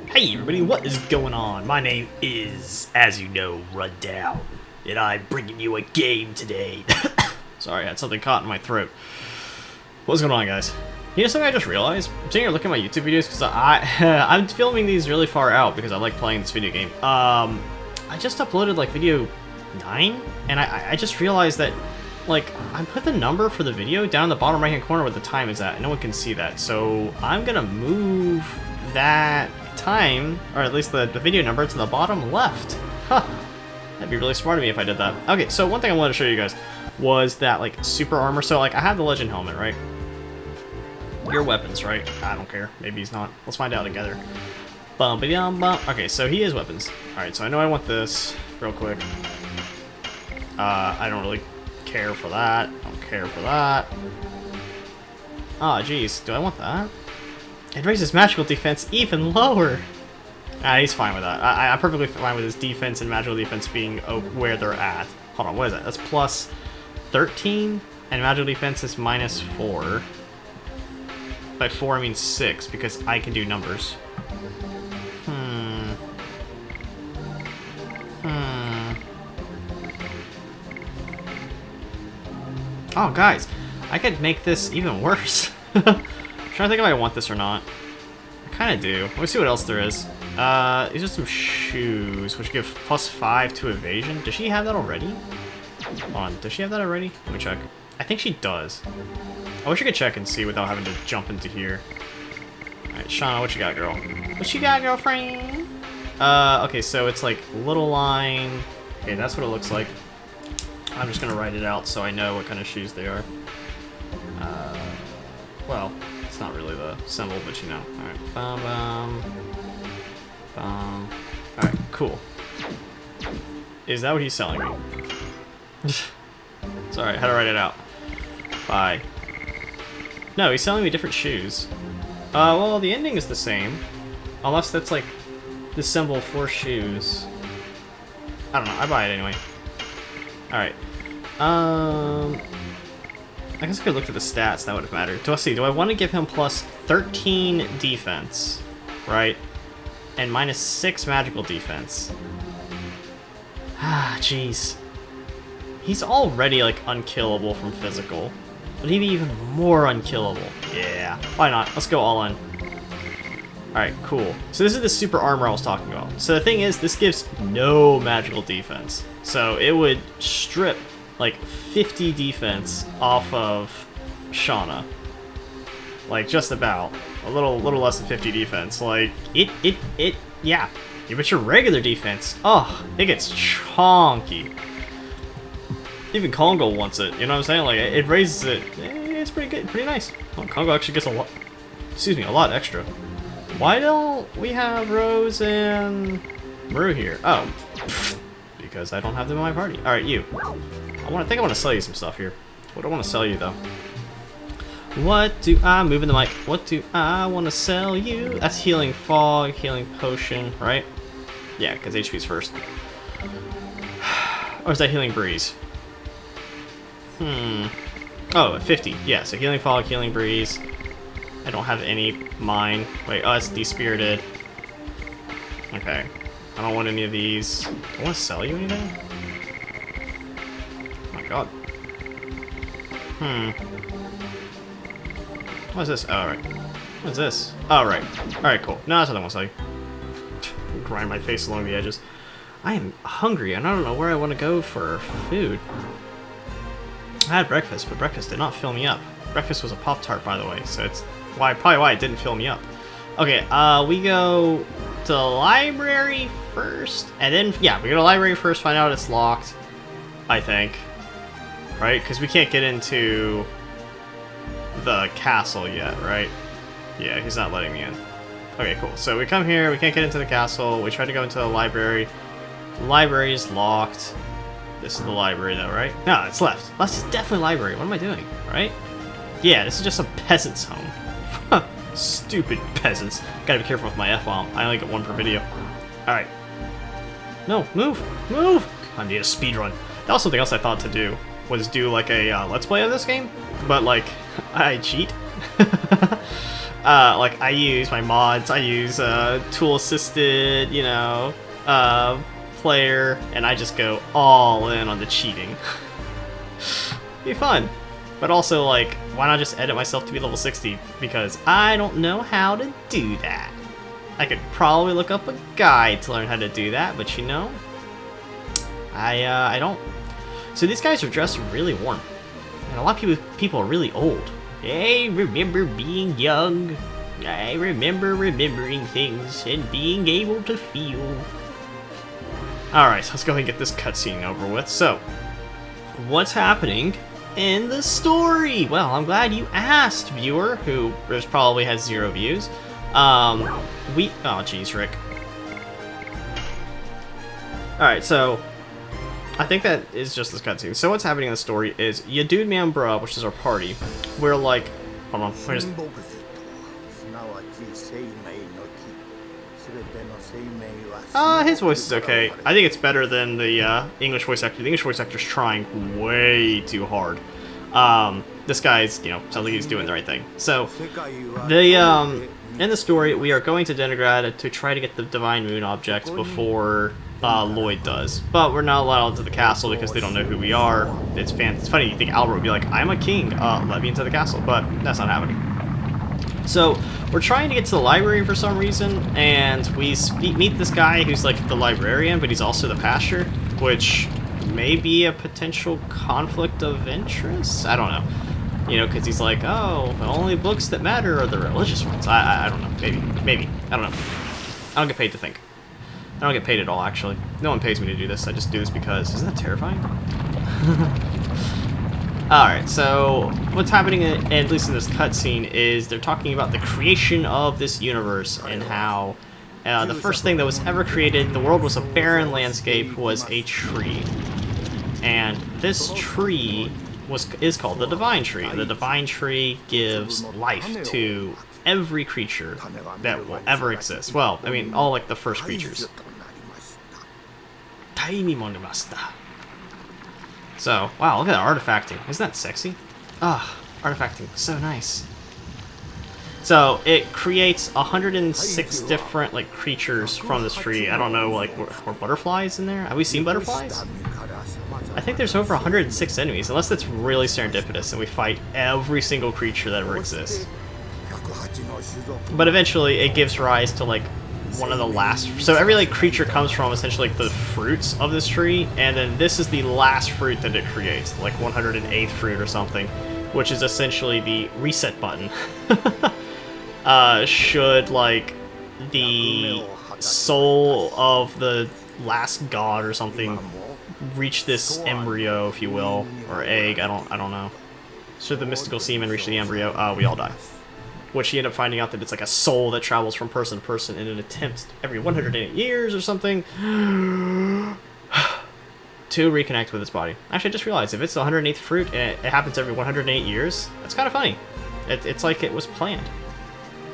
Hey everybody, what is going on? My name is, as you know, Rundown, and I'm bringing you a game today. Sorry, I had something caught in my throat. What's going on, guys? You know something I just realized? I'm sitting here looking at my YouTube videos because I'm filming these really far out because I like playing this video game. I just uploaded like video 9, and I just realized that like I put the number for the video down in the bottom right hand corner where the time is at, and no one can see that. So I'm gonna move that time, or at least the video number, to the bottom left. Huh. That'd be really smart of me if I did that. Okay, so one thing I wanted to show you guys was that like super armor. So like I have the legend helmet, right? Your weapons, right? I don't care. Maybe he's not. Let's find out together. Bum ba dum bum. Okay, so he is weapons. Alright, so I know I want this real quick. I don't really care for that. I don't care for that. Ah, geez. Do I want that? It raises magical defense even lower. Ah, he's fine with that. I'm perfectly fine with his defense and magical defense being where they're at. Hold on, what is that? That's plus 13, and magical defense is minus 4. By 4 I mean 6, because I can do numbers. Oh, guys, I could make this even worse. I'm trying to think if I want this or not. I kind of do. Let me see what else there is. These are some shoes, which give plus 5 to evasion. Does she have that already? Hold on, does she have that already? Let me check. I think she does. I wish I could check and see without having to jump into here. Alright, Shauna, what you got, girl? What you got, girlfriend? Okay, so it's like little line. Okay, that's what it looks like. I'm just gonna write it out so I know what kind of shoes they are. Well, it's not really the symbol, but you know. Alright, bum bum. Bum. Alright, cool. Is that what he's selling me? Sorry, I had to write it out. Bye. No, he's selling me different shoes. Well, the ending is the same. Unless that's like the symbol for shoes. I don't know, I buy it anyway. Alright. I guess I could look at the stats, that would have mattered. Do I want to give him plus 13 defense, right? And minus 6 magical defense. Ah, jeez. He's already, like, unkillable from physical. But he'd be even more unkillable. Yeah, why not? Let's go all in. Alright, cool. So this is the super armor I was talking about. So the thing is, this gives no magical defense. So it would strip like 50 defense off of Shauna. Like just about. A little less than 50 defense. Like yeah. But your regular defense, oh, it gets chonky. Even Congo wants it, you know what I'm saying? Like it raises it. It's pretty good, pretty nice. Oh, Congo actually gets a lot, a lot extra. Why don't we have Rose and Maru here? Oh, because I don't have them in my party. All right, you. I think I want to sell you some stuff here. What do I want to sell you though? What do I moving the mic? What do I want to sell you? That's healing fog, healing potion, right? Yeah, because HP's first. Or is that healing breeze? Oh, 50. Yeah, so healing fog, healing breeze. I don't have any mine. Wait, oh, it's despirited. Okay. I don't want any of these. Do I want to sell you anything? Oh my god. What is this? Oh, alright. What is this? Oh, right. Alright, cool. No, that's what I want to sell you. Grind my face along the edges. I am hungry, and I don't know where I want to go for food. I had breakfast, but breakfast did not fill me up. Breakfast was a Pop-Tart, by the way, so it's probably why it didn't fill me up. Okay, we go to the library first, and then, yeah, we go to the library first, find out it's locked, I think. Right? Because we can't get into the castle yet, right? Yeah, he's not letting me in. Okay, cool. So we come here, we can't get into the castle, we try to go into the library. The library is locked. This is the library though, right? No, it's left. That's definitely library. What am I doing, right? Yeah, this is just a peasant's home. Stupid peasants. Gotta be careful with my F-bomb. I only get one per video. Alright. No, move! Move! I need a speedrun. That was something else I thought to do. Was do like a Let's Play of this game. But like, I cheat. Like, I use my mods, I use tool-assisted, you know, player, and I just go all in on the cheating. Be fun. But also, like, why not just edit myself to be level 60? Because I don't know how to do that. I could probably look up a guide to learn how to do that, but you know, I don't. So these guys are dressed really warm, and a lot of people are really old. I remember being young. I remember remembering things and being able to feel. Alright, so let's go ahead and get this cutscene over with. So, what's happening in the story? Well, I'm glad you asked, viewer, who probably has 0 views. Oh jeez, Rick. Alright, so I think that is just this cutscene. So what's happening in the story is ya dude man bruh, which is our party. We're like, hold on, his voice is okay. I think it's better than the English voice actor. The English voice actor's trying way too hard. This guy's, you know, sounds like he's doing the right thing. So, in the story, we are going to Denigrad to try to get the Divine Moon objects before Lloyd does. But we're not allowed into the castle because they don't know who we are. It's funny, you think Albert would be like, I'm a king, let me into the castle, but that's not happening. So, we're trying to get to the library for some reason, and we meet this guy who's like the librarian, but he's also the pastor, which may be a potential conflict of interest? I don't know. You know, because he's like, oh, the only books that matter are the religious ones. I don't know. Maybe. I don't know. I don't get paid to think. I don't get paid at all, actually. No one pays me to do this. I just do this because... Isn't that terrifying? Alright, so what's happening, at least in this cutscene, is they're talking about the creation of this universe and how the first thing that was ever created, the world was a barren landscape, was a tree. And this tree is called the Divine Tree. The Divine Tree gives life to every creature that will ever exist. Well, I mean, all like the first creatures. So, wow, look at that artifacting. Isn't that sexy? Ah, artifacting, so nice. So, it creates 106 different, like, creatures from this tree. I don't know, like, were butterflies in there? Have we seen butterflies? I think there's over 106 enemies, unless that's really serendipitous and we fight every single creature that ever exists. But eventually, it gives rise to, like, one of the last... So every, like, creature comes from, essentially, like, the fruits of this tree, and then this is the last fruit that it creates, like 108th fruit or something, which is essentially the reset button. Should, like, the soul of the last god or something reach this embryo, if you will, or egg, I don't know. Should the mystical semen reach the embryo, we all die. Which you end up finding out that it's like a soul that travels from person to person in an attempt every 108 years or something to reconnect with its body. Actually, I just realized, if it's the 108th fruit and it happens every 108 years, that's kind of funny. It's like it was planned.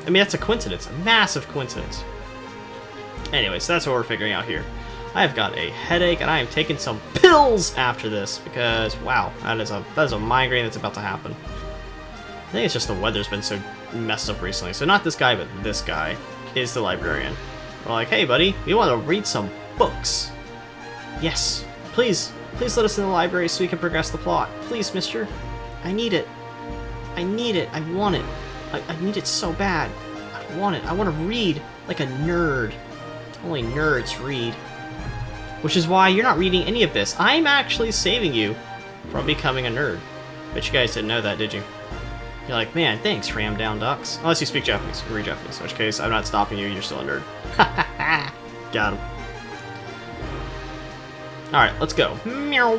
I mean, that's a coincidence, a massive coincidence. Anyway, so that's what we're figuring out here. I've got a headache, and I am taking some pills after this, because, wow, that is a migraine that's about to happen. I think it's just the weather's been so messed up recently. So not this guy, but this guy is the librarian. We're like, hey, buddy, we want to read some books. Yes, please let us in the library so we can progress the plot. Please, mister. I need it. I need it. I want it. I need it so bad. I want it. I want to read like a nerd. Only nerds read. Which is why you're not reading any of this. I'm actually saving you from becoming a nerd. Bet you guys didn't know that, did you? You're like, man, thanks, ram down ducks. Unless you speak Japanese, or read Japanese, in which case I'm not stopping you, you're still a nerd. Got him. Alright, let's go. Meow.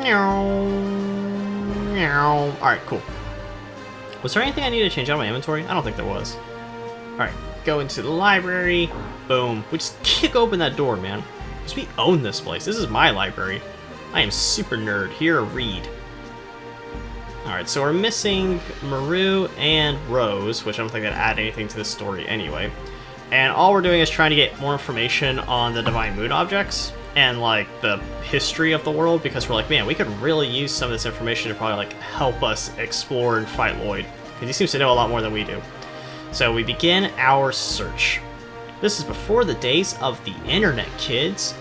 Meow. Meow. Alright, cool. Was there anything I need to change out of my inventory? I don't think there was. Alright, go into the library. Boom. We just kick open that door, man. Because we own this place. This is my library. I am super nerd. Here, read. Alright, so we're missing Maru and Rose, which I don't think that add anything to the story anyway. And all we're doing is trying to get more information on the Divine Moon objects and, like, the history of the world, because we're like, man, we could really use some of this information to probably, like, help us explore and fight Lloyd. Because he seems to know a lot more than we do. So we begin our search. This is before the days of the internet, kids.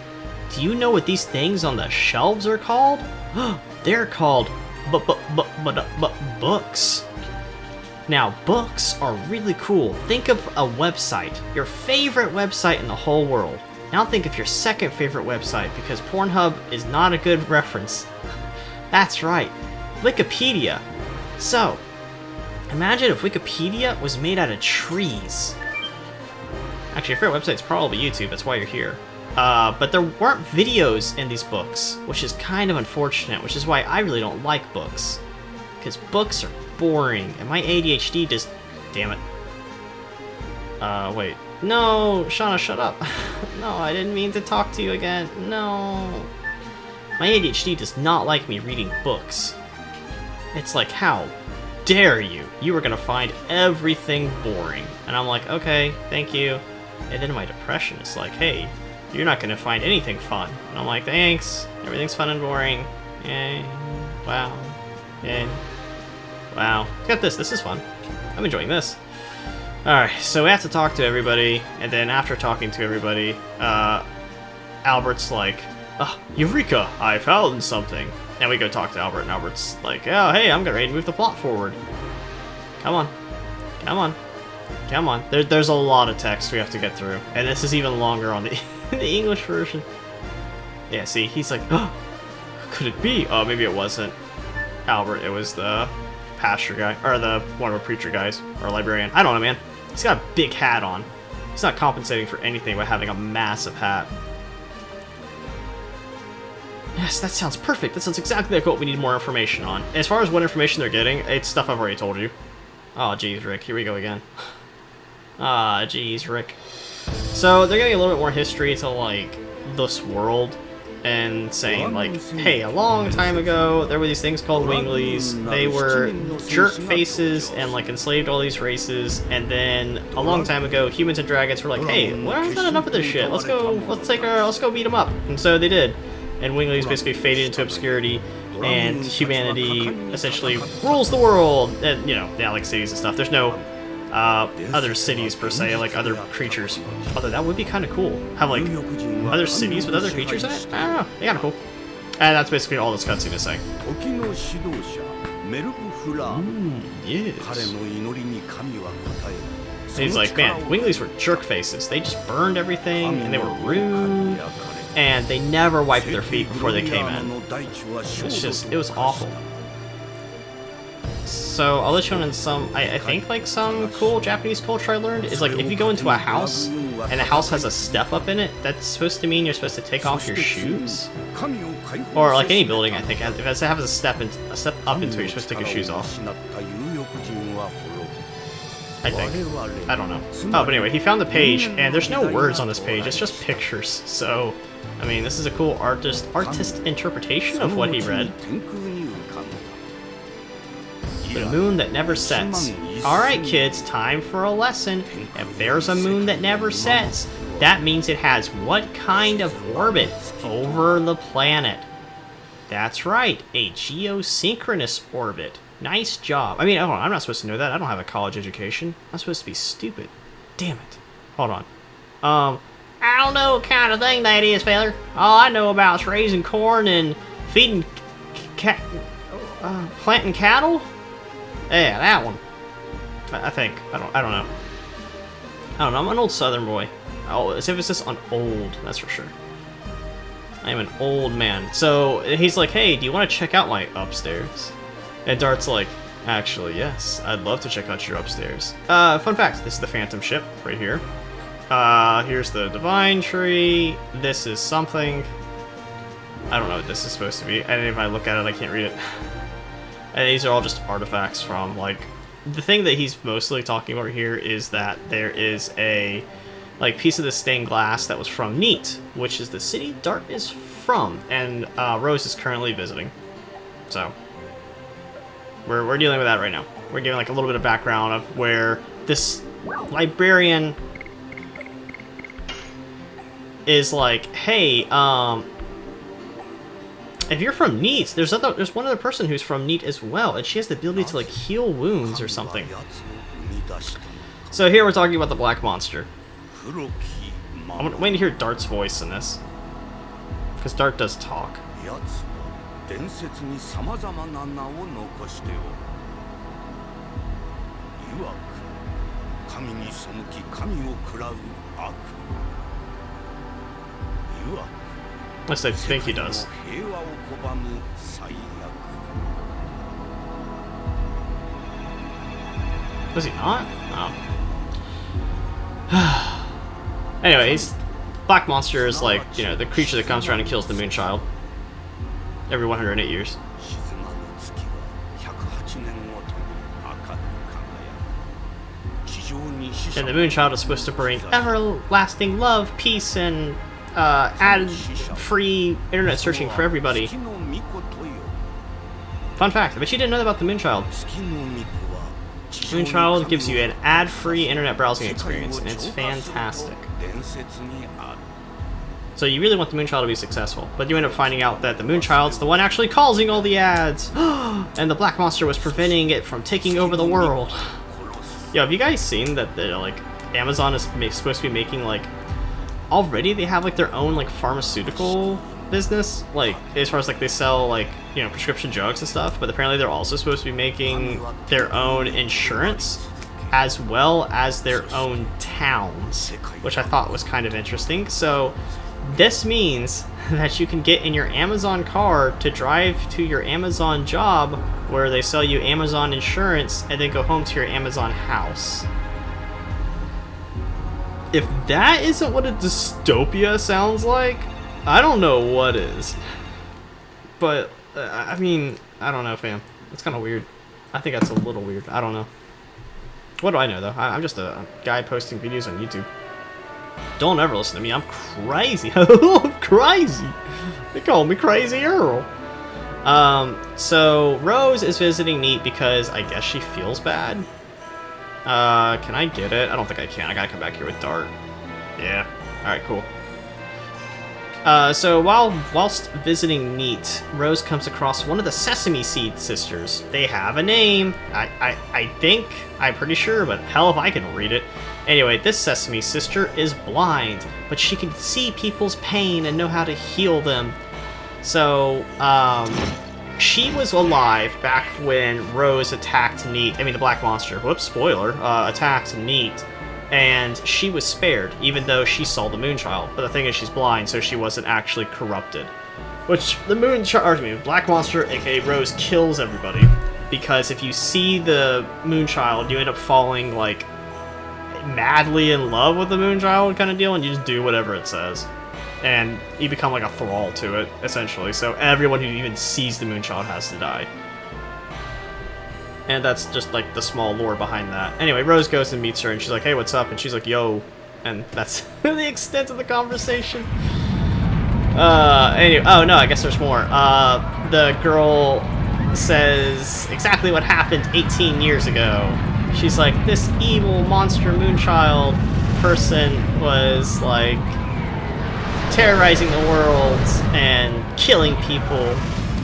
Do you know what these things on the shelves are called? They're called books. Now, books are really cool. Think of a website, your favorite website in the whole world. Now think of your second favorite website, because Pornhub is not a good reference. That's right, Wikipedia. So, imagine if Wikipedia was made out of trees. Actually, your favorite website is probably YouTube, that's why you're here. But there weren't videos in these books, which is kind of unfortunate, which is why I really don't like books. Because books are boring, and my ADHD just... Damn it. Wait. No, Shauna, shut up. No, I didn't mean to talk to you again. No. My ADHD does not like me reading books. It's like, how dare you? You were gonna find everything boring. And I'm like, okay, thank you. And then my depression is like, hey, you're not gonna find anything fun. And I'm like, thanks. Everything's fun and boring. Yay. Wow. Yay. Wow. Look at this. This is fun. I'm enjoying this. Alright, so we have to talk to everybody, and then after talking to everybody, Albert's like, oh, Eureka! I found something. And we go talk to Albert, and Albert's like, oh, hey, I'm ready to move the plot forward. Come on. Come on. Come on. There's a lot of text we have to get through, and this is even longer on the, the English version. Yeah, see, he's like, oh, could it be? Oh, maybe it wasn't Albert, it was the pastor guy, or the one of the preacher guys, or librarian. I don't know, man. He's got a big hat on. He's not compensating for anything by having a massive hat. Yes, that sounds perfect. That sounds exactly like what we need more information on. As far as what information they're getting, it's stuff I've already told you. Oh, geez, Rick. Here we go again. Ah, geez, Rick. So, they're getting a little bit more history to, like, this world. And saying, like, hey, a long time ago, there were these things called Wingleys. They were jerk faces and, like, enslaved all these races. And then, a long time ago, humans and dragons were like, hey, we've done enough of this shit. Let's go beat them up. And so they did. And Wingleys basically faded into obscurity. And humanity essentially rules the world. And, you know, yeah, like cities and stuff. There's no other cities, per se, like other creatures. Although that would be kind of cool. Have, like, other cities with other creatures in it? I don't know. They kind of cool. And that's basically all this cutscene is saying. Yes. And he's like, man, Wingleys were jerk faces. They just burned everything, and they were rude. And they never wiped their feet before they came in. It was awful. So I'll let you in some, I think, like, some cool Japanese culture I learned is, like, if you go into a house and the house has a step up in it, that's supposed to mean you're supposed to take off your shoes. Or, like, any building, I think, if it has a step up into it, you're supposed to take your shoes off. I think. I don't know. Oh, but anyway, he found the page, and there's no words on this page, it's just pictures. So, I mean, this is a cool artist interpretation of what he read. The moon that never sets. Alright, kids, time for a lesson. If there's a moon that never sets, that means it has what kind of orbit over the planet? That's right, a geosynchronous orbit. Nice job. I mean, I'm not supposed to know that. I don't have a college education. I'm supposed to be stupid. Damn it. Hold on. I don't know what kind of thing that is, feller. All I know about is raising corn and feeding planting cattle. Yeah, that one. I think. I don't know. I don't know. I'm an old Southern boy. Oh, it's emphasis on old. That's for sure. I am an old man. So he's like, "Hey, do you want to check out my upstairs?" And Dart's like, "Actually, yes. I'd love to check out your upstairs." Fun fact: this is the Phantom ship right here. Here's the Divine Tree. This is something. I don't know what this is supposed to be. And if I look at it, I can't read it. And these are all just artifacts from, like, the thing that he's mostly talking about here is that there is a, like, piece of the stained glass that was from Neat, which is the city Dart is from, and Rose is currently visiting. So, we're dealing with that right now. We're giving, like, a little bit of background of where this librarian is like, hey, if you're from Neat, there's one other person who's from Neat as well, and she has the ability to, like, heal wounds or something. So here we're talking about the Black Monster. I'm waiting to hear Dart's voice in this. Because Dart does talk. At least I think he does. Does he not? Oh. Anyways, Black Monster is like, you know, the creature that comes around and kills the Moonchild every 108 years. And the Moonchild is supposed to bring everlasting love, peace, and ad-free internet searching for everybody. Fun fact, I bet you didn't know about the Moonchild. Moonchild gives you an ad-free internet browsing experience, and it's fantastic. So you really want the Moonchild to be successful, but you end up finding out that the Moonchild's the one actually causing all the ads, and the Black Monster was preventing it from taking over the world. Yo, have you guys seen that like Amazon is supposed to be making like already they have like their own like pharmaceutical business, like as far as like they sell like, you know, prescription drugs and stuff, but apparently they're also supposed to be making their own insurance as well as their own towns, which I thought was kind of interesting. So this means that you can get in your Amazon car to drive to your Amazon job where they sell you Amazon insurance and then go home to your Amazon house. If that isn't what a dystopia sounds like, I don't know what is. But, I mean, I don't know, fam. It's kind of weird. I think that's a little weird. I don't know. What do I know, though? I'm just a guy posting videos on YouTube. Don't ever listen to me. I'm crazy. I'm crazy. They call me Crazy Earl. So Rose is visiting Neat because I guess she feels bad. Can I get it? I don't think I can. I gotta come back here with Dart. Yeah. Alright, cool. So whilst visiting Neat, Rose comes across one of the Sesame Seed sisters. They have a name. I think, I'm pretty sure, but hell if I can read it. Anyway, this Sesame sister is blind, but she can see people's pain and know how to heal them. So, she was alive back when Rose attacked Neat, I mean the Black Monster, whoops, spoiler, attacked Neat. And she was spared, even though she saw the Moonchild. But the thing is, she's blind, so she wasn't actually corrupted. Which, the Black Monster, aka Rose, kills everybody. Because if you see the Moonchild, you end up falling, like, madly in love with the Moonchild kind of deal, and you just do whatever it says. And you become like a thrall to it, essentially. So everyone who even sees the Moonchild has to die. And that's just like the small lore behind that. Anyway, Rose goes and meets her, and she's like, "Hey, what's up?" And she's like, "Yo," and that's the extent of the conversation. Anyway, oh no, I guess there's more. The girl says exactly what happened 18 years ago. She's like, this evil monster Moonchild person was like terrorizing the world and killing people,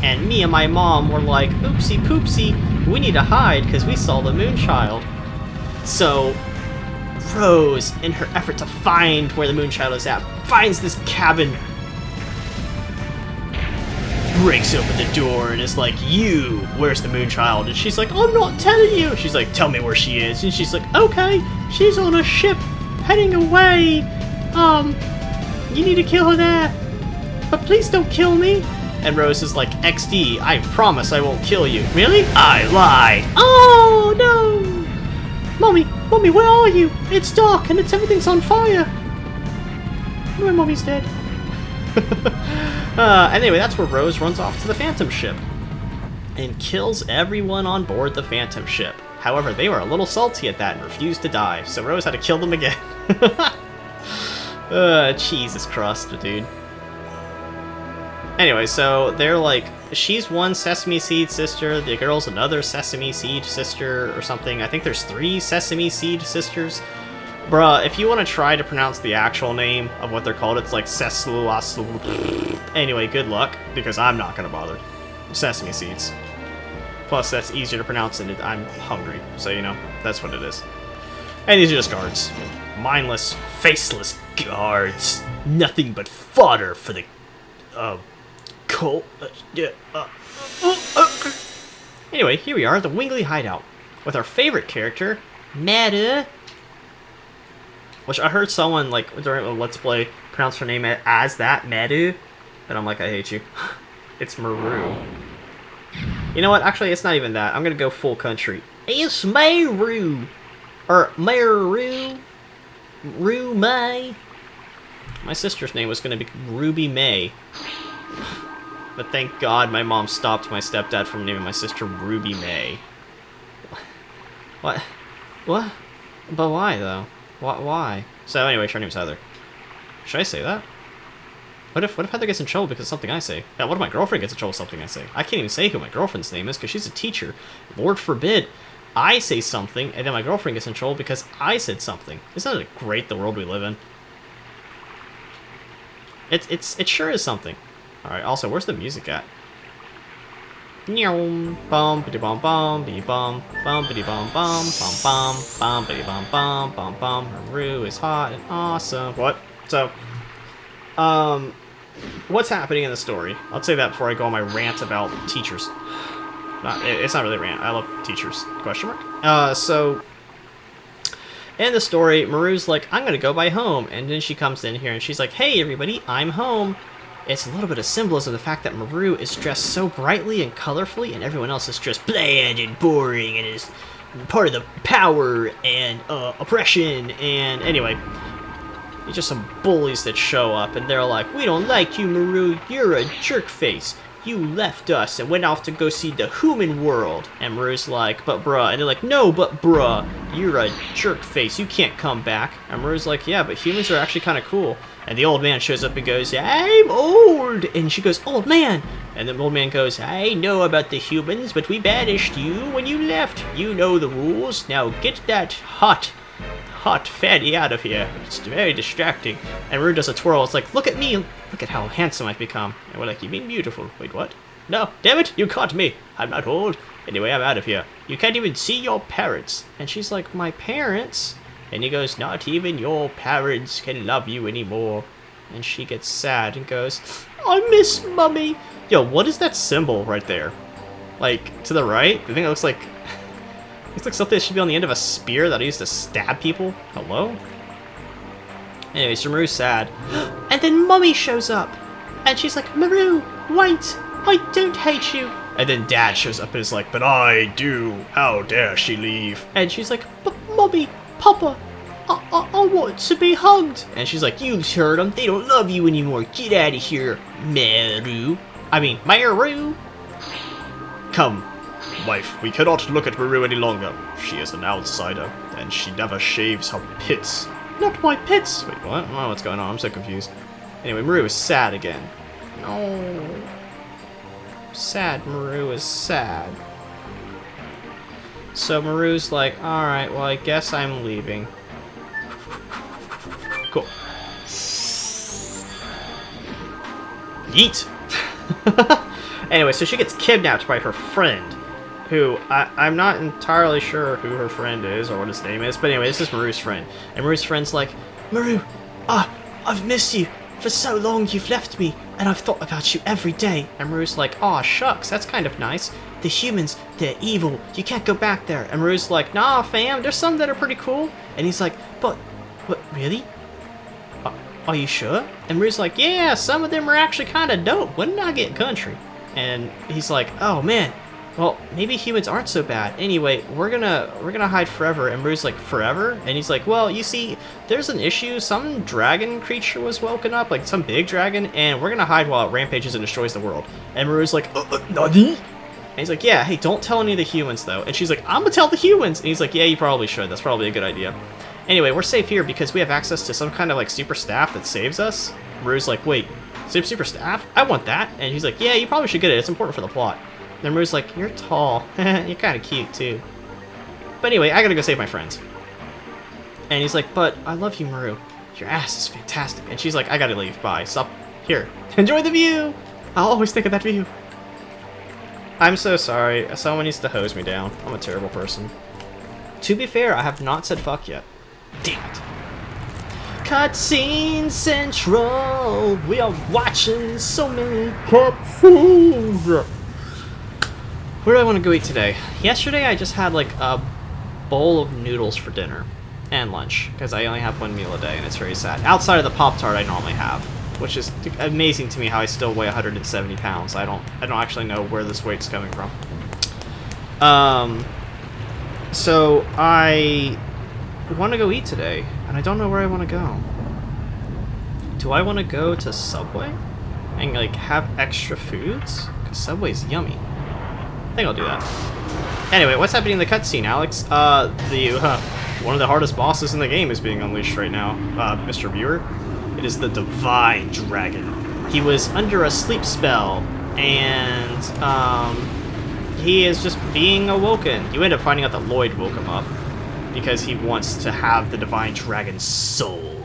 and me and my mom were like, oopsie poopsie, we need to hide because we saw the Moonchild. So Rose, in her effort to find where the Moonchild is at, finds this cabin, breaks open the door, and is like, you, where's the Moonchild? And she's like, I'm not telling you. She's like, tell me where she is. And she's like, okay, she's on a ship heading away. You need to kill her there, but please don't kill me. And Rose is like, XD, I promise I won't kill you. Really? I lied. Oh, no. Mommy, where are you? It's dark and everything's on fire. My mommy's dead. Anyway, that's where Rose runs off to the Phantom ship and kills everyone on board the Phantom ship. However, they were a little salty at that and refused to die, so Rose had to kill them again. Jesus Christ, dude. Anyway, so they're like, she's one Sesame Seed sister, the girl's another Sesame Seed sister or something. I think there's 3 Sesame Seed sisters. Bruh, if you want to try to pronounce the actual name of what they're called, it's like Anyway, good luck, because I'm not going to bother. Sesame Seeds. Plus, that's easier to pronounce, and I'm hungry, so, you know, that's what it is. And these are just guards. Mindless, faceless guards. Nothing but fodder for the, cult. Anyway, here we are at the Wingley Hideout with our favorite character, Meta. Which I heard someone, like, during a Let's Play pronounce her name as that, Madu. And I'm like, I hate you. It's Maru. You know what? Actually, it's not even that. I'm gonna go full country. It's Maru. Or Maru. Rue May. My sister's name was gonna be Ruby May. But thank God my mom stopped my stepdad from naming my sister Ruby May. What? What? But why, though? Why? So anyway, her name's Heather. Should I say that? What if Heather gets in trouble because of something I say? Yeah, what if my girlfriend gets in trouble with something I say? I can't even say who my girlfriend's name is because she's a teacher. Lord forbid I say something and then my girlfriend gets in trouble because I said something. Isn't it great the world we live in? It sure is something. Alright, also, where's the music at? Bum biddy bum bum biddy bum biddy bum bum biddy bum bum. Maru is hot and awesome. What? So, what's happening in the story? I'll say that before I go on my rant about teachers. It's not really a rant. I love teachers. Question mark. So, in the story, Maru's like, I'm gonna go by home, and then she comes in here and she's like, hey everybody, I'm home. It's a little bit of symbolism of the fact that Maru is dressed so brightly and colorfully, and everyone else is just bland and boring and is part of the power and oppression. And anyway, it's just some bullies that show up, and they're like, we don't like you, Maru. You're a jerk face. You left us and went off to go see the human world. And Maru's like, but bruh. And they're like, no, but bruh, you're a jerk face. You can't come back. And Maru's like, yeah, but humans are actually kind of cool. And the old man shows up and goes, I'm old. And she goes, old man. And the old man goes, I know about the humans, but we banished you when you left. You know the rules. Now get that hot fatty out of here. It's very distracting. And Maru does a twirl. It's like, look at me. Look at how handsome I've become. And we're like, you mean beautiful? Wait, what? No, damn it, you caught me. I'm not old. Anyway, I'm out of here. You can't even see your parents. And she's like, my parents? And he goes, not even your parents can love you anymore. And she gets sad and goes, I miss Mummy. Yo, what is that symbol right there? Like, to the right? I think it looks like... It's like something that should be on the end of a spear that I used to stab people. Hello? Anyway, so Maru's sad. And then Mummy shows up. And she's like, Maru, wait. I don't hate you. And then Dad shows up and is like, but I do. How dare she leave? And she's like, but Mummy, Papa, I want to be hugged. And she's like, you heard them. They don't love you anymore. Get out of here, Maru. Come, wife, we cannot look at Maru any longer. She is an outsider, and she never shaves her pits. Not my pits! Wait, what? I don't know what's going on. I'm so confused. Anyway, Maru is sad again. No. Sad Maru is sad. So Maru's like, alright, well, I guess I'm leaving. Cool. Yeet! Anyway, so she gets kidnapped by her friend, who I'm not entirely sure who her friend is or what his name is, but anyway, this is Maru's friend. And Maru's friend's like, Maru, I've missed you. For so long you've left me, and I've thought about you every day. And Maru's like, aw, shucks, that's kind of nice. The humans, they're evil. You can't go back there. And Maru's like, nah, fam, there's some that are pretty cool. And he's like, but, what, really? Are you sure? And Maru's like, yeah, some of them are actually kind of dope. When did I get country? And he's like, oh, man. Well, maybe humans aren't so bad. Anyway, we're gonna hide forever. And Maru's like, forever? And he's like, well, you see, there's an issue. Some dragon creature was woken up, like some big dragon, and we're gonna hide while it rampages and destroys the world. And Maru's like, nani? And he's like, yeah, hey, don't tell any of the humans, though. And she's like, I'm gonna tell the humans. And he's like, yeah, you probably should. That's probably a good idea. Anyway, we're safe here because we have access to some kind of, like, super staff that saves us. Maru's like, wait, super staff? I want that. And he's like, yeah, you probably should get it. It's important for the plot. And Maru's like, you're tall. You're kind of cute, too. But anyway, I gotta go save my friends. And he's like, but I love you, Maru. Your ass is fantastic. And she's like, I gotta leave. Bye. Stop. Here. Enjoy the view! I'll always think of that view. I'm so sorry. Someone needs to hose me down. I'm a terrible person. To be fair, I have not said fuck yet. Damn it. Cutscene Central! We are watching so many cutscenes! Where do I want to go eat today? Yesterday I just had like a bowl of noodles for dinner and lunch, because I only have one meal a day and it's very sad. Outside of the Pop-Tart I normally have, which is amazing to me how I still weigh 170 pounds. I don't actually know where this weight's coming from. So I want to go eat today, and I don't know where I want to go. Do I want to go to Subway and like have extra foods? Because Subway's yummy. I think I'll do that. Anyway, what's happening in the cutscene, Alex? One of the hardest bosses in the game is being unleashed right now, Mr. Viewer. It is the Divine Dragon. He was under a sleep spell, and he is just being awoken. You end up finding out that Lloyd woke him up because he wants to have the Divine Dragon's soul.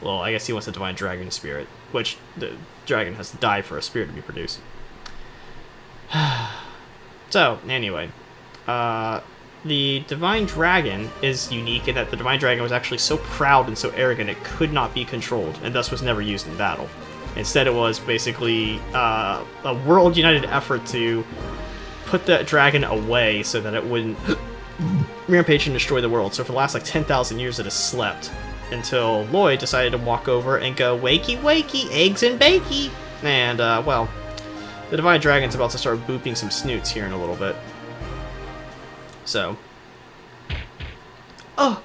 Well, I guess he wants the Divine Dragon spirit, which the dragon has to die for a spirit to be produced. So, anyway, the Divine Dragon is unique in that the Divine Dragon was actually so proud and so arrogant it could not be controlled, and thus was never used in battle. Instead, it was basically a world-united effort to put the dragon away so that it wouldn't rampage and destroy the world. So for the last like 10,000 years it has slept until Lloyd decided to walk over and go, wakey wakey, eggs and bakey. And well, the Divine Dragon's about to start booping some snoots here in a little bit. So, oh,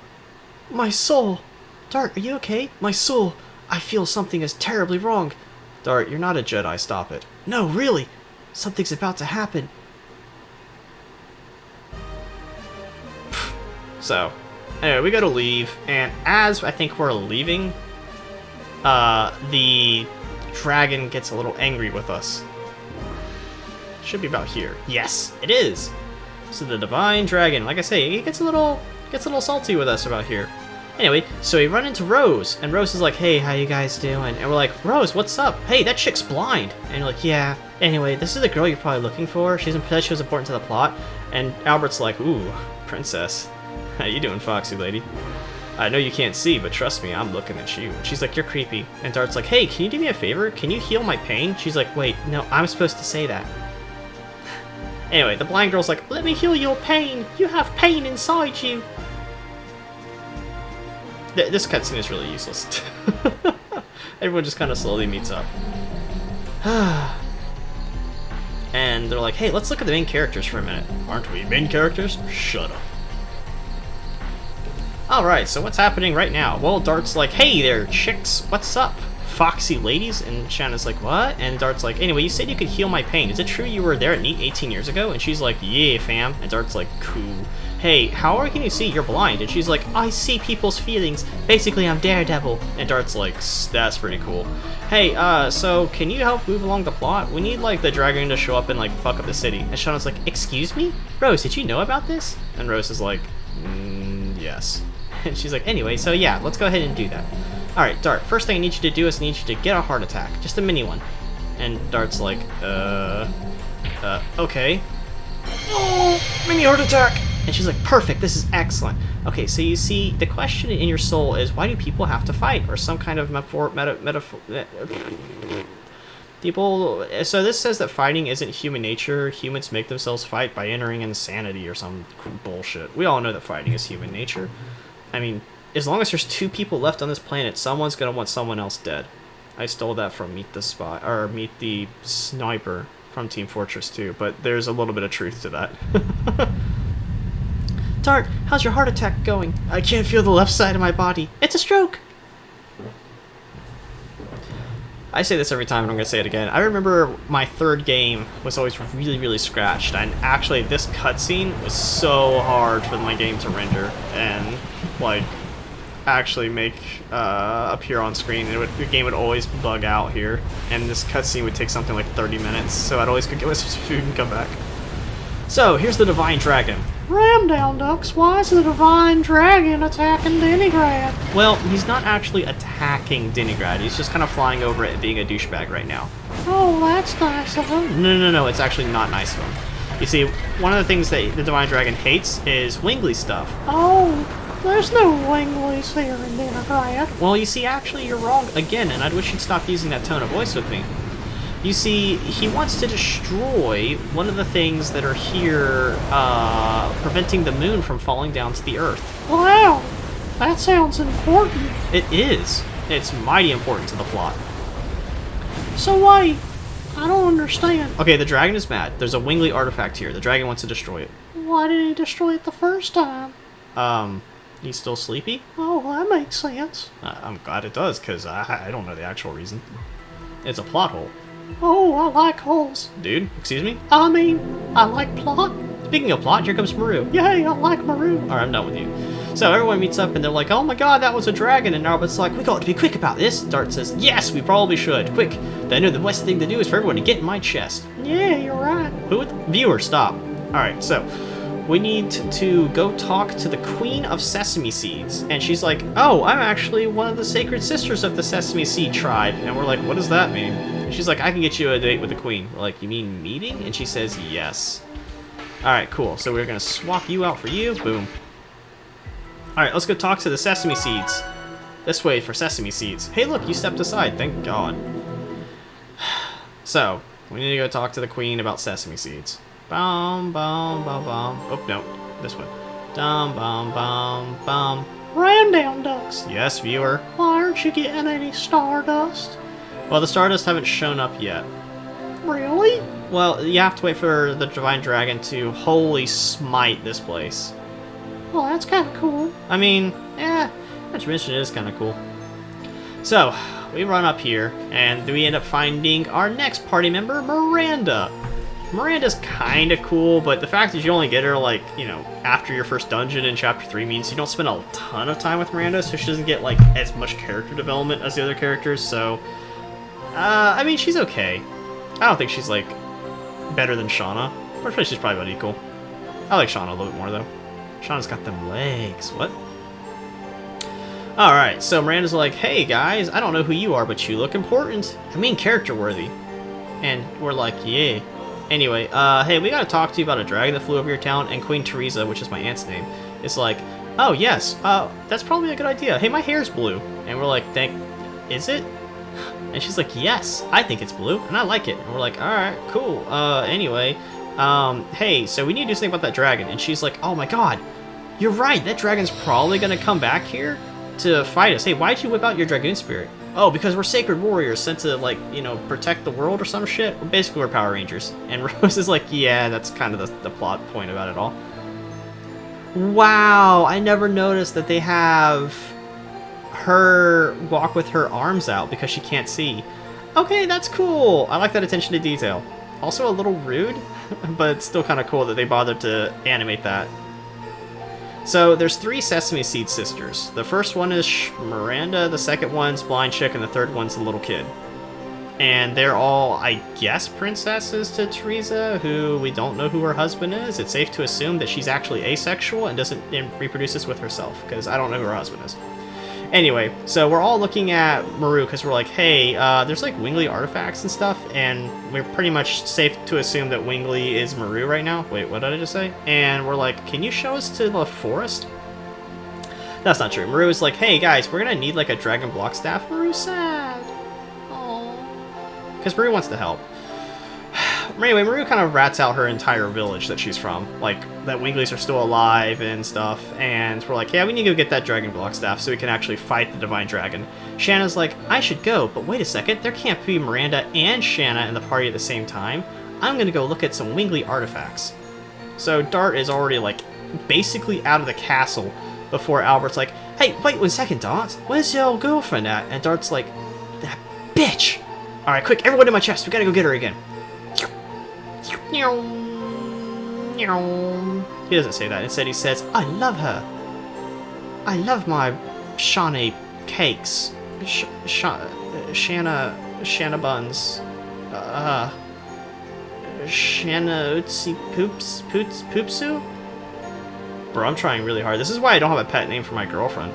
my soul. Dart, are you okay? My soul. I feel something is terribly wrong. Dart, you're not a Jedi, stop it. No, really. Something's about to happen. So, anyway, we gotta leave, and as I think we're leaving, the dragon gets a little angry with us. Should be about here. Yes, it is! So the Divine Dragon, like I say, he gets a little salty with us about here. Anyway, so we run into Rose, and Rose is like, hey, how you guys doing? And we're like, Rose, what's up? Hey, that chick's blind! And you're like, yeah. Anyway, this is the girl you're probably looking for. She was important to the plot. And Albert's like, ooh, princess. How you doing, foxy lady? I know you can't see, but trust me, I'm looking at you. She's like, you're creepy. And Dart's like, hey, can you do me a favor? Can you heal my pain? She's like, wait, no, I'm supposed to say that. Anyway, the blind girl's like, let me heal your pain. You have pain inside you. This cutscene is really useless. Everyone just kind of slowly meets up. And they're like, hey, let's look at the main characters for a minute. Aren't we main characters? Shut up. Alright, so what's happening right now? Well, Dart's like, hey there, chicks, what's up? Foxy ladies? And Shanna's like, what? And Dart's like, anyway, you said you could heal my pain. Is it true you were there at NEAT 18 years ago? And she's like, yeah, fam. And Dart's like, cool. Hey, how can you see? You're blind. And she's like, I see people's feelings. Basically, I'm Daredevil. And Dart's like, that's pretty cool. Hey, so can you help move along the plot? We need, like, the dragon to show up and, like, fuck up the city. And Shanna's like, excuse me? Rose, did you know about this? And Rose is like, yes. And she's like, anyway, so yeah, let's go ahead and do that. Alright, Dart, first thing I need you to do is I need you to get a heart attack. Just a mini one. And Dart's like, okay. Oh, mini heart attack! And she's like, perfect, this is excellent. Okay, so you see, the question in your soul is, why do people have to fight? Or some kind of metaphor... People... So this says that fighting isn't human nature. Humans make themselves fight by entering insanity or some bullshit. We all know that fighting is human nature. I mean, as long as there's two people left on this planet, someone's gonna want someone else dead. I stole that from Meet the Sniper from Team Fortress 2, but there's a little bit of truth to that. Dart, how's your heart attack going? I can't feel the left side of my body. It's a stroke! I say this every time, and I'm gonna say it again. I remember my third game was always really, really scratched, and actually this cutscene was so hard for my game to render and, like, actually make appear on screen. The game would always bug out here, and this cutscene would take something like 30 minutes, so I'd always go get myself some food and come back. So, here's the Divine Dragon. Ram down, ducks. Why is the Divine Dragon attacking Denigrad? Well, he's not actually attacking Denigrad. He's just kind of flying over it and being a douchebag right now. Oh, that's nice of him. No, it's actually not nice of him. You see, one of the things that the Divine Dragon hates is Wingley stuff. Oh, there's no Wingleys here in Dinnergrad. Well, you see, actually, you're wrong again, and I wish you'd stop using that tone of voice with me. You see, he wants to destroy one of the things that are here, preventing the moon from falling down to the earth. Wow, that sounds important. It is. It's mighty important to the plot. So wait, I don't understand. Okay, the dragon is mad. There's a Wingley artifact here. The dragon wants to destroy it. Why did he destroy it the first time? He's still sleepy? Oh, that makes sense. I'm glad it does, because I don't know the actual reason. It's a plot hole. Oh, I like holes. Dude, excuse me? I mean, I like plot. Speaking of plot, here comes Maru. Yay, I like Maru. Alright, I'm done with you. So everyone meets up and they're like, oh my god, that was a dragon. And Narbat's like, we got to be quick about this. Dart says, yes, we probably should. Quick. Then I know the best thing to do is for everyone to get in my chest. Yeah, you're right. Who? Viewer, stop. Alright, so we need to go talk to the Queen of Sesame Seeds. And she's like, oh, I'm actually one of the sacred sisters of the Sesame Seed tribe. And we're like, what does that mean? And she's like, I can get you a date with the Queen. We're like, you mean meeting? And she says, yes. Alright, cool. So we're going to swap you out for you. Boom. Alright, let's go talk to the Sesame Seeds. This way for Sesame Seeds. Hey, look, you stepped aside. Thank God. So, we need to go talk to the Queen about Sesame Seeds. Bum, bum, bum, bum. Oh, no. This one. Dum, bum, bum, bum. Down ducks. Yes, viewer. Why aren't you getting any stardust? Well, the Stardust haven't shown up yet. Really? Well, you have to wait for the Divine Dragon to holy smite this place. Well, that's kind of cool. I mean, not to mention it is kind of cool. So, we run up here, and we end up finding our next party member, Miranda. Miranda's kind of cool, but the fact that you only get her, like, you know, after your first dungeon in Chapter 3 means you don't spend a ton of time with Miranda, so she doesn't get, like, as much character development as the other characters, so... I mean, she's okay. I don't think she's, like, better than Shauna. Or she's probably about equal. I like Shauna a little bit more, though. Shauna's got them legs. What? Alright, so Miranda's like, hey, guys, I don't know who you are, but you look important. I mean, character-worthy. And we're like, yeah. Anyway, hey, we gotta talk to you about a dragon that flew over your town, and Queen Teresa, which is my aunt's name, is like, oh, yes, that's probably a good idea. Hey, my hair's blue. And we're like, is it? And she's like, yes, I think it's blue, and I like it. And we're like, alright, cool. Anyway, hey, so we need to do something about that dragon. And she's like, oh my god, you're right, that dragon's probably gonna come back here to fight us. Hey, why'd you whip out your Dragoon spirit? Oh, because we're sacred warriors sent to, like, you know, protect the world or some shit. Basically, we're Power Rangers. And Rose is like, yeah, that's kind of the plot point about it all. Wow, I never noticed that they have her walk with her arms out because she can't see. Okay, that's cool. I like that attention to detail. Also a little rude, but it's still kind of cool that they bothered to animate that. So there's 3 Sesame Seed sisters. The first one is Miranda, the second one's Blind Chick, and the third one's the little kid. And they're all, I guess, princesses to Teresa, who we don't know who her husband is. It's safe to assume that she's actually asexual and doesn't reproduces with herself, because I don't know who her husband is. Anyway, so we're all looking at Maru because we're like, hey, there's like Wingley artifacts and stuff, and we're pretty much safe to assume that Wingley is Maru right now. Wait, what did I just say? And we're like, can you show us to the forest? That's not true. Maru is like, hey guys, we're gonna need like a dragon block staff. Maru's sad. Aww. Because Maru wants to help. Anyway, Maru kind of rats out her entire village that she's from, like, that Wingleys are still alive and stuff, and we're like, yeah, we need to go get that dragon block staff so we can actually fight the Divine Dragon. Shanna's like, I should go, but wait a second, there can't be Miranda and Shanna in the party at the same time. I'm gonna go look at some Wingley artifacts. So Dart is already, like, basically out of the castle before Albert's like, hey, wait 1 second, Dart, where's your girlfriend at? And Dart's like, that bitch! Alright, quick, everyone in my chest, we gotta go get her again. He doesn't say that. Instead, he says, I love her. I love my Shawnee cakes. Shanna buns. Shanna Ootsie Poopsu? Bro, I'm trying really hard. This is why I don't have a pet name for my girlfriend.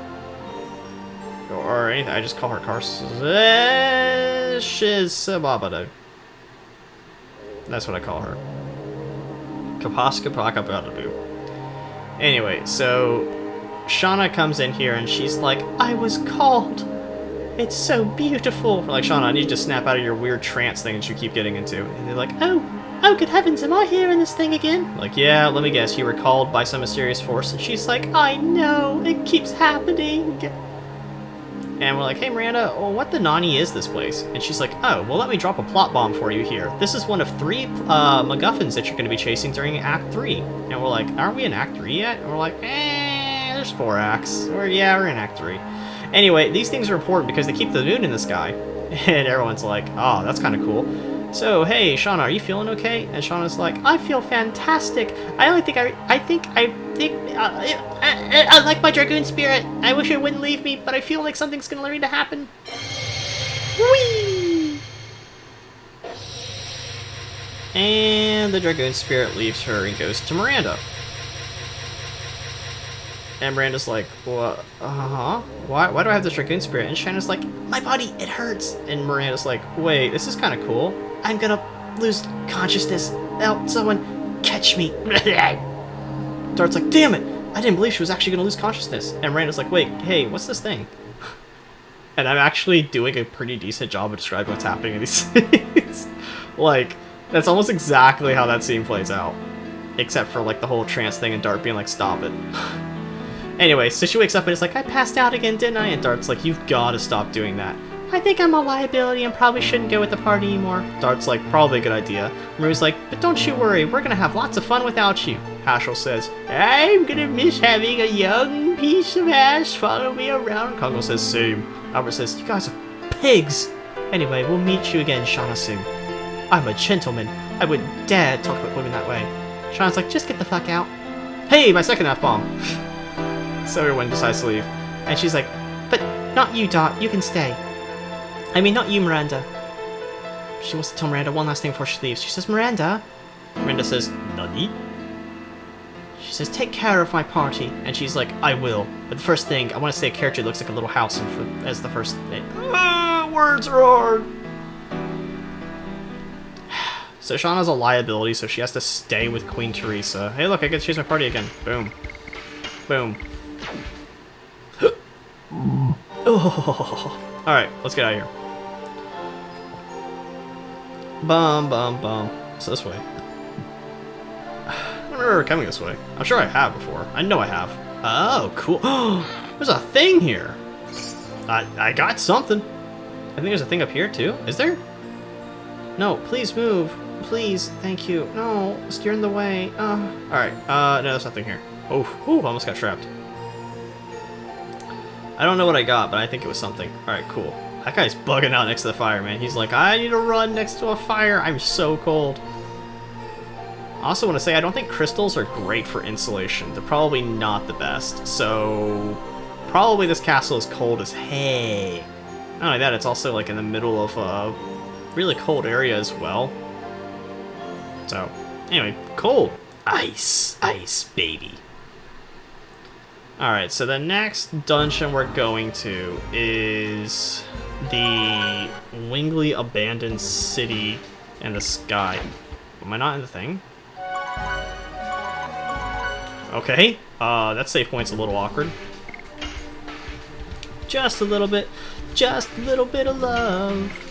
Or anything. I just call her Shizababado. That's what I call her. Anyway, so Shauna comes in here and she's like, I was called. It's so beautiful. We're like, Shauna, I need you to snap out of your weird trance thing that you keep getting into. And they're like, oh, good heavens, am I hearing this thing again? Like, yeah, let me guess, you were called by some mysterious force. And she's like, I know, it keeps happening. And we're like, hey, Miranda, well, what the nani is this place? And she's like, oh, well, let me drop a plot bomb for you here. This is one of 3 MacGuffins that you're going to be chasing during Act 3. And we're like, aren't we in Act 3 yet? And we're like, there's 4 acts. We're in Act 3. Anyway, these things are important because they keep the moon in the sky. And everyone's like, oh, that's kind of cool. So, hey, Shauna, are you feeling okay? And Shauna's like, I feel fantastic. I like my Dragoon spirit. I wish it wouldn't leave me, but I feel like something's going to happen. Whee! And the Dragoon spirit leaves her and goes to Miranda. And Miranda's like, what? Why do I have this Dragoon spirit? And Shanna's like, my body, it hurts. And Miranda's like, wait, this is kind of cool. I'm gonna lose consciousness. Help, someone catch me. Dart's like, damn it. I didn't believe she was actually gonna lose consciousness. And Miranda's like, wait, hey, what's this thing? And I'm actually doing a pretty decent job of describing what's happening in these scenes. Like, that's almost exactly how that scene plays out. Except for, like, the whole trance thing and Dart being like, stop it. Anyway, so she wakes up and is like, I passed out again, didn't I? And Dart's like, you've gotta stop doing that. I think I'm a liability and probably shouldn't go with the party anymore. Dart's like, probably a good idea. Maru's like, but don't you worry, we're gonna have lots of fun without you. Haschel says, I'm gonna miss having a young piece of ass follow me around. Kongo says, same. Albert says, you guys are pigs. Anyway, we'll meet you again, Shauna, soon. I'm a gentleman. I wouldn't dare talk about women that way. Shauna's like, just get the fuck out. Hey, my second F-bomb. So everyone decides to leave. And she's like, but not you, Dot. You can stay. I mean, not you, Miranda. She wants to tell Miranda one last thing before she leaves. She says, Miranda. Miranda says, Nani? She says, take care of my party. And she's like, I will. But the first thing, I want to say a character that looks like a little house as the first thing. Words are hard. So Shauna's a liability, so she has to stay with Queen Teresa. Hey, look, I get to choose my party again. Boom. Boom. Oh. Alright, let's get out of here. Bum, bum, bum. So this way. I don't remember coming this way. I'm sure I have before. I know I have. Oh, cool. There's a thing here. I got something. I think there's a thing up here, too. Is there? No, please move. Please, thank you. No, you're in the way. Alright, no, there's nothing here. Oh, almost got trapped. I don't know what I got, but I think it was something. Alright, cool. That guy's bugging out next to the fire, man. He's like, I need to run next to a fire. I'm so cold. I also want to say, I don't think crystals are great for insulation. They're probably not the best. So, probably this castle is cold as hay. Not only that, it's also like in the middle of a really cold area as well. So, anyway, cold. Ice, ice, baby. Alright, so the next dungeon we're going to is the Wingley Abandoned City in the Sky. Am I not in the thing? Okay, that save point's a little awkward. Just a little bit of love.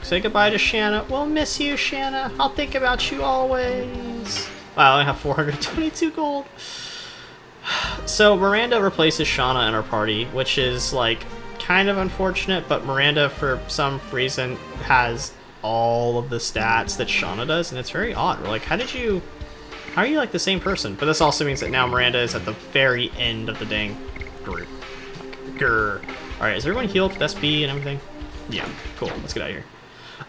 Say goodbye to Shanna. We'll miss you, Shanna. I'll think about you always. Wow, I only have 422 gold. So Miranda replaces Shauna in our party, which is like kind of unfortunate, but Miranda for some reason has all of the stats that Shauna does, and it's very odd. We're like, how are you like the same person? But this also means that now Miranda is at the very end of the dang group. Like, grr. Alright, is everyone healed with SB and everything? Yeah, cool. Let's get out of here.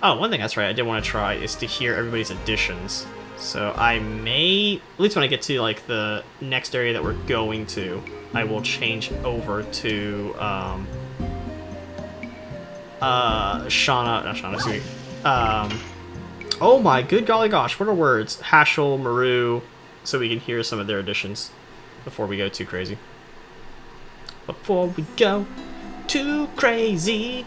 Oh, one thing that's right I did want to try is to hear everybody's additions. So I may, at least when I get to like the next area that we're going to, I will change over to oh my good golly gosh, what are words? Haschel, Maru, so we can hear some of their additions before we go too crazy. Before we go too crazy.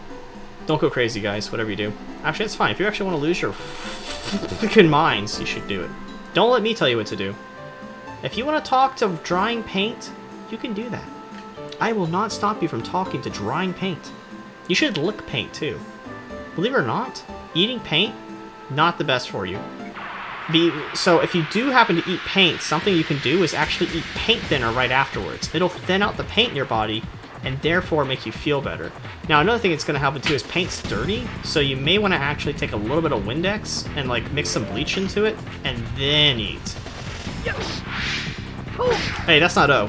Don't go crazy, guys, whatever you do. Actually, that's fine. If you actually want to lose your freaking minds, you should do it. Don't let me tell you what to do. If you want to talk to drying paint, you can do that. I will not stop you from talking to drying paint. You should lick paint too. Believe it or not, eating paint, not the best for you. So if you do happen to eat paint, something you can do is actually eat paint thinner right afterwards. It'll thin out the paint in your body and therefore make you feel better. Now another thing that's going to happen too is paint's dirty, so you may want to actually take a little bit of Windex and like mix some bleach into it and then eat. Hey, that's not O.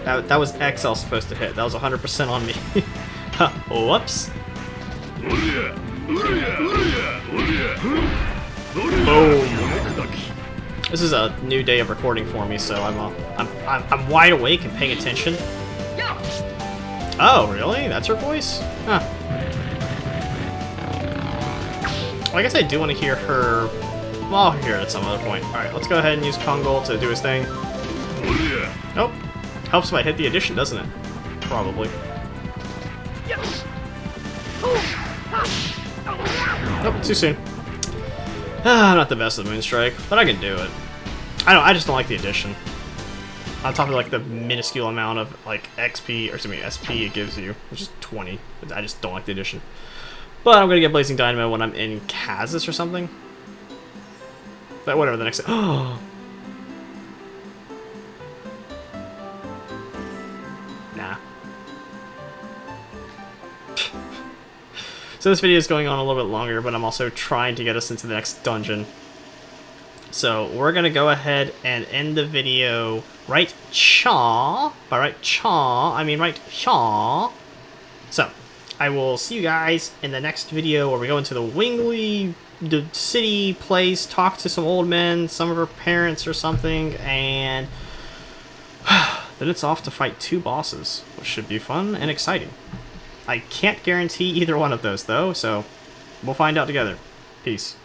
That was X I was supposed to hit. That was 100% on me. Whoops. Boom. This is a new day of recording for me, so I'm wide awake and paying attention. Oh, really? That's her voice? Huh. Well, I guess I do want to hear her. Well, I'll hear it at some other point. Alright, let's go ahead and use Kongol to do his thing. Nope. Helps if I hit the addition, doesn't it? Probably. Nope, too soon. I'm not the best at Moonstrike, but I can do it. I just don't like the addition. On top of like the minuscule amount of like XP, or excuse me, SP it gives you, which is 20. I just don't like the addition. But I'm gonna get Blazing Dynamo when I'm in Kazas or something. But whatever the next. Oh. Nah. So this video is going on a little bit longer, but I'm also trying to get us into the next dungeon. So we're gonna go ahead and end the video right chaw. By right chaw, I mean right chaw. So I will see you guys in the next video where we go into the Wingley city place, talk to some old men, some of her parents or something, and then it's off to fight 2 bosses, which should be fun and exciting. I can't guarantee either one of those though, so we'll find out together. Peace.